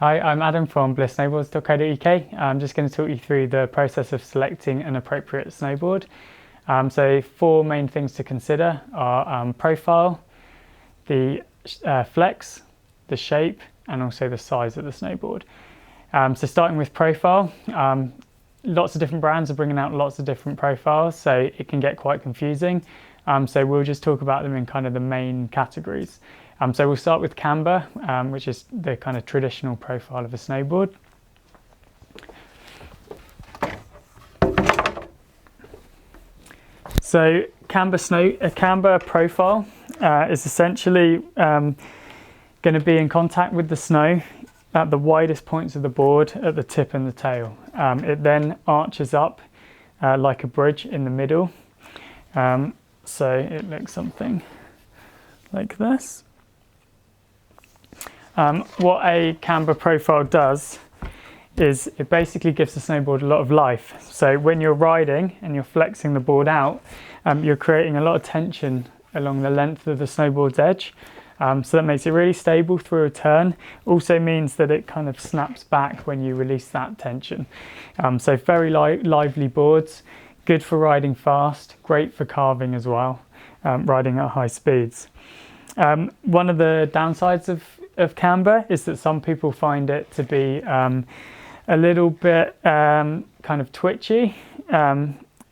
Hi, I'm Adam from Bliss Snowboards.co.uk. I'm just going to talk you through the process of selecting an appropriate snowboard. So 4 main things to consider are profile, the flex, the shape, and also the size of the snowboard. So starting with profile, lots of different brands are bringing out lots of different profiles, so it can get quite confusing. So we'll just talk about them in kind of the main categories. So we'll start with camber, which is the kind of traditional profile of a snowboard. So a camber profile is essentially going to be in contact with the snow at the widest points of the board at the tip and the tail. It then arches up like a bridge in the middle. So it looks something like this. What a camber profile does is it basically gives the snowboard a lot of life. So when you're riding and you're flexing the board out, you're creating a lot of tension along the length of the snowboard's edge. So that makes it really stable through a turn. Also means that it kind of snaps back when you release that tension. So very lively boards, good for riding fast, great for carving as well, riding at high speeds. One of the downsides of camber is that some people find it to be a little bit kind of twitchy.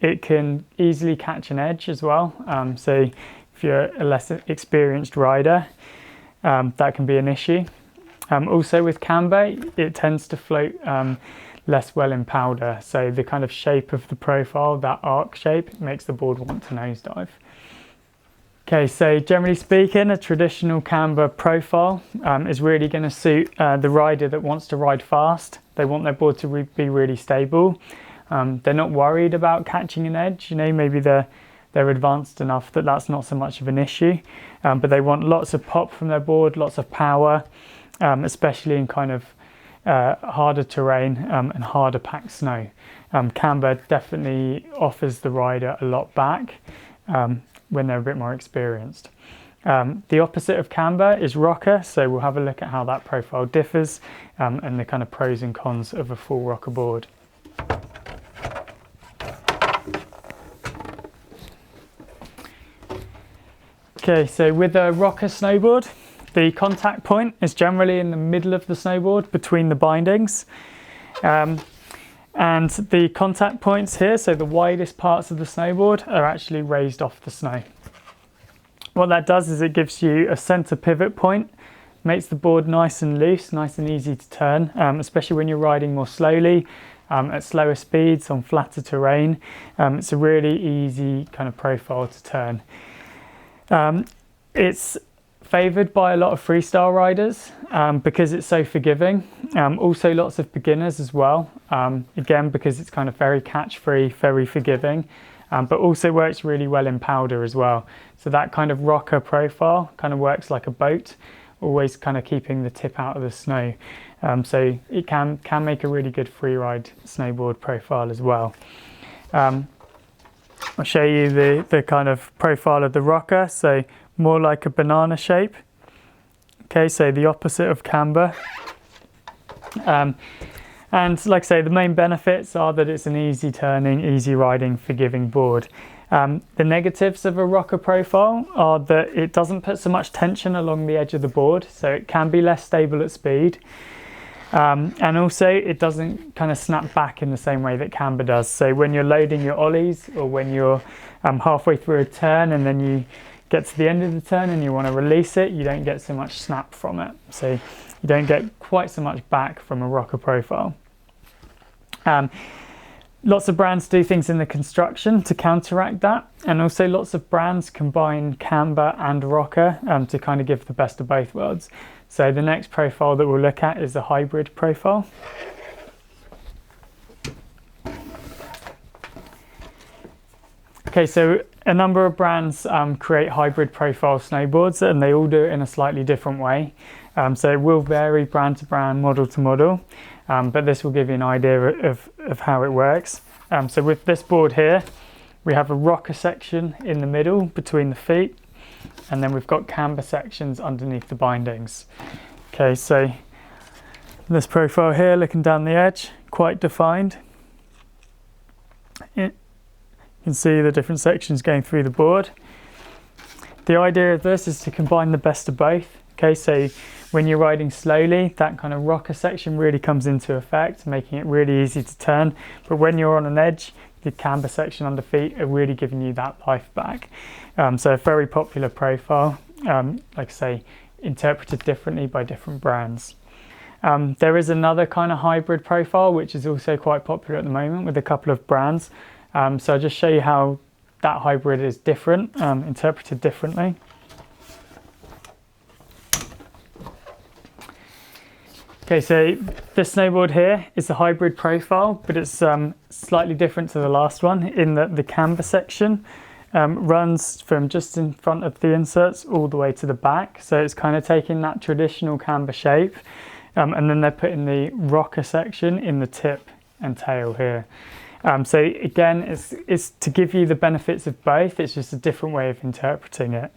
It can easily catch an edge as well. So if you're a less experienced rider, that can be an issue. Also with camber, it tends to float less well in powder. So the kind of shape of the profile, that arc shape, makes the board want to nosedive. Okay, so generally speaking, a traditional camber profile is really going to suit the rider that wants to ride fast. They want their board to be really stable. They're not worried about catching an edge. You know, maybe they're advanced enough that that's not so much of an issue. But they want lots of pop from their board, lots of power, especially in kind of harder terrain and harder packed snow. Camber definitely offers the rider a lot back when they're a bit more experienced. The opposite of camber is rocker, so we'll have a look at how that profile differs and the kind of pros and cons of a full rocker board. Okay, so with a rocker snowboard, the contact point is generally in the middle of the snowboard between the bindings. And the contact points here, so the widest parts of the snowboard, are actually raised off the snow. What that does is it gives you a center pivot point, makes the board nice and loose, nice and easy to turn, especially when you're riding more slowly, at slower speeds on flatter terrain. It's a really easy kind of profile to turn. It's favoured by a lot of freestyle riders because it's so forgiving. Also lots of beginners as well, again because it's kind of very catch-free, very forgiving, but also works really well in powder as well. So that kind of rocker profile kind of works like a boat, always kind of keeping the tip out of the snow. So it can make a really good freeride snowboard profile as well. I'll show you the kind of profile of the rocker, so more like a banana shape. Okay, so the opposite of camber. And like I say, the main benefits are that it's an easy turning, easy riding, forgiving board. The negatives of a rocker profile are that it doesn't put so much tension along the edge of the board, so it can be less stable at speed. And also it doesn't kind of snap back in the same way that camber does. So when you're loading your ollies, or when you're halfway through a turn and then you get to the end of the turn and you want to release it, you don't get so much snap from it. So you don't get quite so much back from a rocker profile. Lots of brands do things in the construction to counteract that, and also lots of brands combine camber and rocker to kind of give the best of both worlds. So the next profile that we'll look at is a hybrid profile. Okay, so a number of brands create hybrid profile snowboards, and they all do it in a slightly different way. So it will vary brand to brand, model to model, but this will give you an idea of how it works. So with this board here, we have a rocker section in the middle between the feet, and then we've got camber sections underneath the bindings. Okay, so This profile here, looking down the edge, quite defined. You can see the different sections going through the board. The idea of this is to combine the best of both. Okay, so when you're riding slowly, that kind of rocker section really comes into effect, making it really easy to turn. But when you're on an edge, the camber section under feet are really giving you that life back. So a very popular profile, like I say, interpreted differently by different brands. There is another kind of hybrid profile, which is also quite popular at the moment with a couple of brands. So I'll just show you how that hybrid is different, interpreted differently. Okay, so this snowboard here is a hybrid profile, but it's slightly different to the last one in that the camber section runs from just in front of the inserts all the way to the back. So it's kind of taking that traditional camber shape, and then they're putting the rocker section in the tip and tail here. So again, it's to give you the benefits of both. It's just a different way of interpreting it.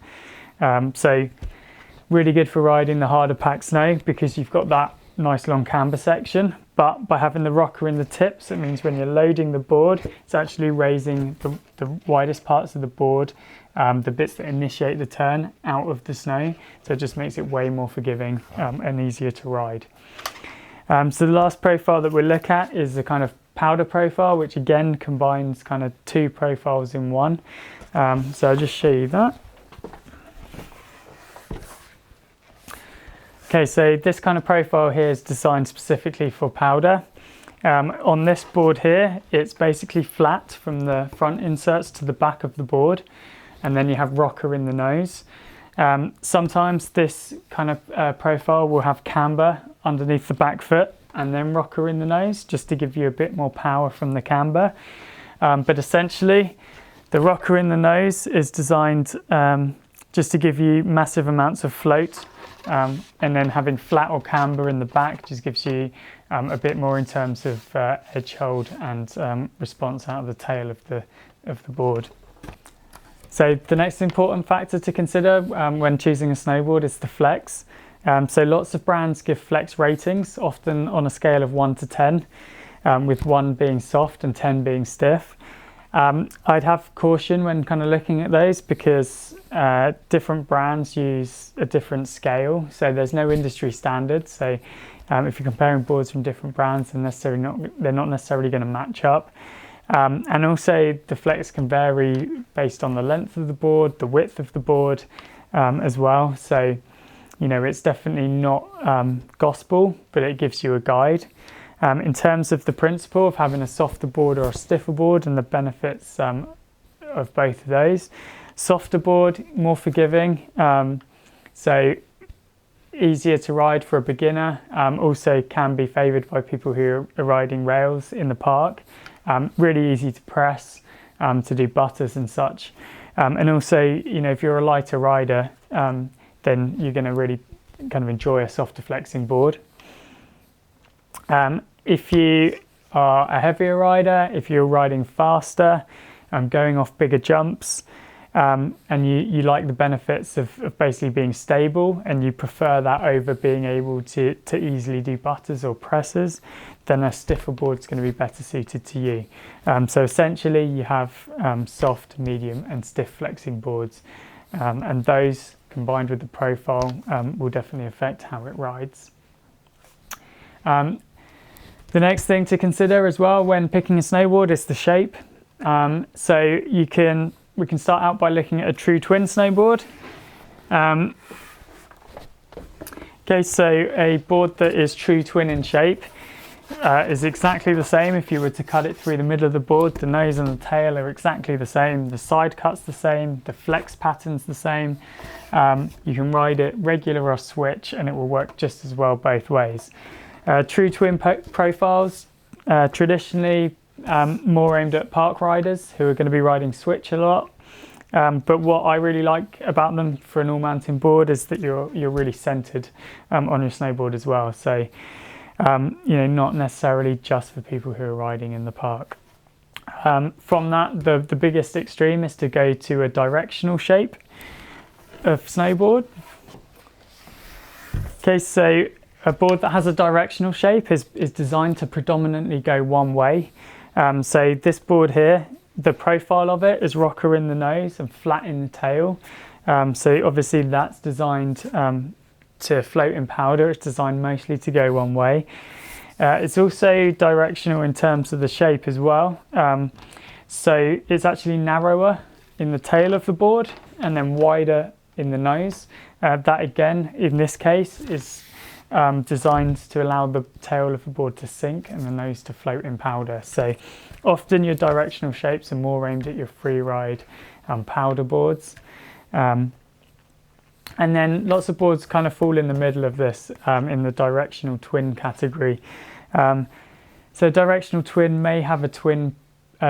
So really good for riding the harder packed snow because you've got that nice long camber section, but by having the rocker in the tips, it means when you're loading the board, it's actually raising the widest parts of the board, the bits that initiate the turn, out of the snow. So it just makes it way more forgiving and easier to ride. So the last profile that we'll look at is the kind of powder profile, which again combines kind of two profiles in one. So I'll just show you that. Okay, so this kind of profile here is designed specifically for powder. On this board here, it's basically flat from the front inserts to the back of the board, and then you have rocker in the nose. Sometimes this kind of profile will have camber underneath the back foot and then rocker in the nose, just to give you a bit more power from the camber. But essentially, the rocker in the nose is designed just to give you massive amounts of float. And then having flat or camber in the back just gives you a bit more in terms of edge hold and response out of the tail of the board. So the next important factor to consider when choosing a snowboard is the flex. So lots of brands give flex ratings, often on a scale of 1 to 10, with 1 being soft and 10 being stiff. I'd have caution when kind of looking at those because different brands use a different scale, so there's no industry standard. So if you're comparing boards from different brands, they're not necessarily going to match up. And also the flex can vary based on the length of the board, the width of the board as well. So you know, it's definitely not gospel, but it gives you a guide. In terms of the principle of having a softer board or a stiffer board and the benefits of both of those, softer board, more forgiving, so easier to ride for a beginner, also can be favoured by people who are riding rails in the park, really easy to press, to do butters and such. And also, you know, if you're a lighter rider, then you're going to really kind of enjoy a softer flexing board. If you are a heavier rider, if you're riding faster, going off bigger jumps, and you like the benefits of basically being stable and you prefer that over being able to easily do butters or presses, then a stiffer board is going to be better suited to you. So essentially you have soft, medium and stiff flexing boards, and those combined with the profile will definitely affect how it rides. The next thing to consider as well when picking a snowboard is the shape. So we can start out by looking at a true twin snowboard. Okay, so a board that is true twin in shape is exactly the same. If you were to cut it through the middle of the board, the nose and the tail are exactly the same. The side cut's the same, the flex pattern's the same. You can ride it regular or switch and it will work just as well both ways. True twin profiles, traditionally more aimed at park riders who are going to be riding switch a lot. But what I really like about them for an all-mountain board is that you're really centered on your snowboard as well. So, you know, not necessarily just for people who are riding in the park. From that, the biggest extreme is to go to a directional shape of snowboard. Okay, so a board that has a directional shape is designed to predominantly go one way. So this board here, the profile of it is rocker in the nose and flat in the tail. So obviously that's designed to float in powder. It's designed mostly to go one way. It's also directional in terms of the shape as well. So it's actually narrower in the tail of the board and then wider in the nose. That again, in this case, is designed to allow the tail of the board to sink and the nose to float in powder. So often your directional shapes are more aimed at your free ride powder boards. And then lots of boards kind of fall in the middle of this in the directional twin category. So directional twin may have a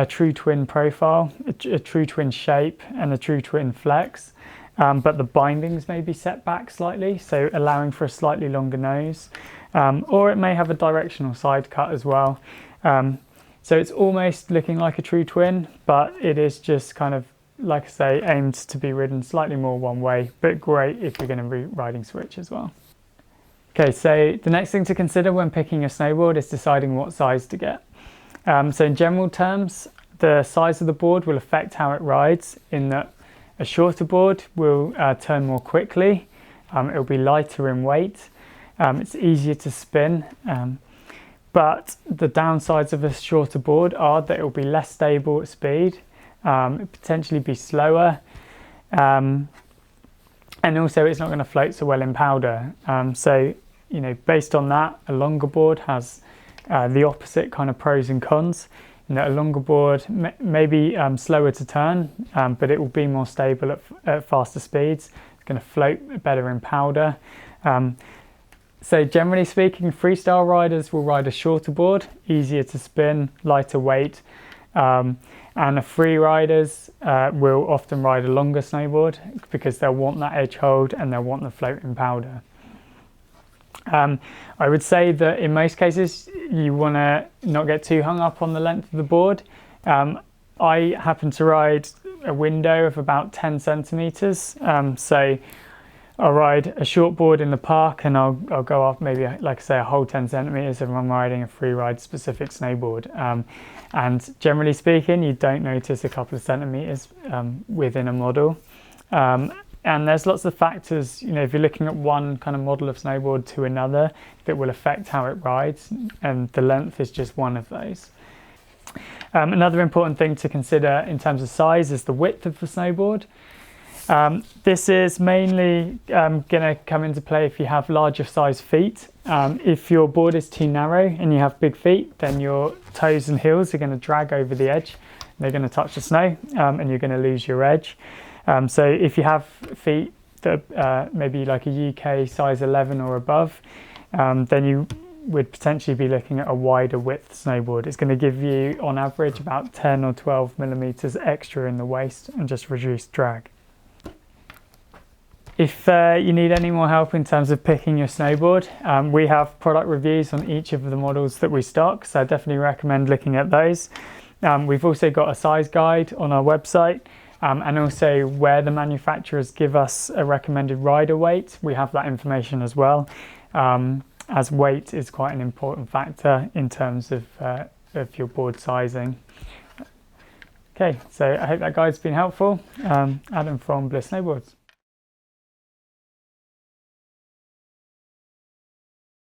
true twin profile, a true twin shape and a true twin flex. But the bindings may be set back slightly, so allowing for a slightly longer nose. Or it may have a directional side cut as well. So it's almost looking like a true twin, but it is just kind of, like I say, aimed to be ridden slightly more one way, but great if you're going to be riding switch as well. Okay, so the next thing to consider when picking a snowboard is deciding what size to get. So in general terms, the size of the board will affect how it rides, in that a shorter board will turn more quickly, it'll be lighter in weight, it's easier to spin, but the downsides of a shorter board are that it will be less stable at speed, potentially be slower, and also it's not going to float so well in powder. So, you know, based on that, a longer board has the opposite kind of pros and cons. You know, a longer board may be slower to turn, but it will be more stable at faster speeds. It's going to float better in powder. So generally speaking, freestyle riders will ride a shorter board, easier to spin, lighter weight, and the free riders will often ride a longer snowboard because they'll want that edge hold and they'll want the float in powder. I would say that in most cases you want to not get too hung up on the length of the board. I happen to ride a window of about 10 centimeters, so I'll ride a short board in the park and I'll go up maybe, like I say, a whole 10 centimeters if I'm riding a free ride specific snowboard. And generally speaking, you don't notice a couple of centimeters within a model. And there's lots of factors, you know, if you're looking at one kind of model of snowboard to another, that will affect how it rides, and the length is just one of those. Another important thing to consider in terms of size is the width of the snowboard. This is mainly going to come into play if you have larger size feet. If your board is too narrow and you have big feet, then your toes and heels are going to drag over the edge. They're going to touch the snow and you're going to lose your edge. So if you have feet that maybe like a UK size 11 or above, then you would potentially be looking at a wider width snowboard. It's going to give you on average about 10 or 12 millimeters extra in the waist and just reduced drag. If you need any more help in terms of picking your snowboard, we have product reviews on each of the models that we stock, so I definitely recommend looking at those. We've also got a size guide on our website, and also where the manufacturers give us a recommended rider weight, we have that information as well, as weight is quite an important factor in terms of your board sizing. Okay, so I hope that guide's been helpful. Adam from Bliss Snowboards.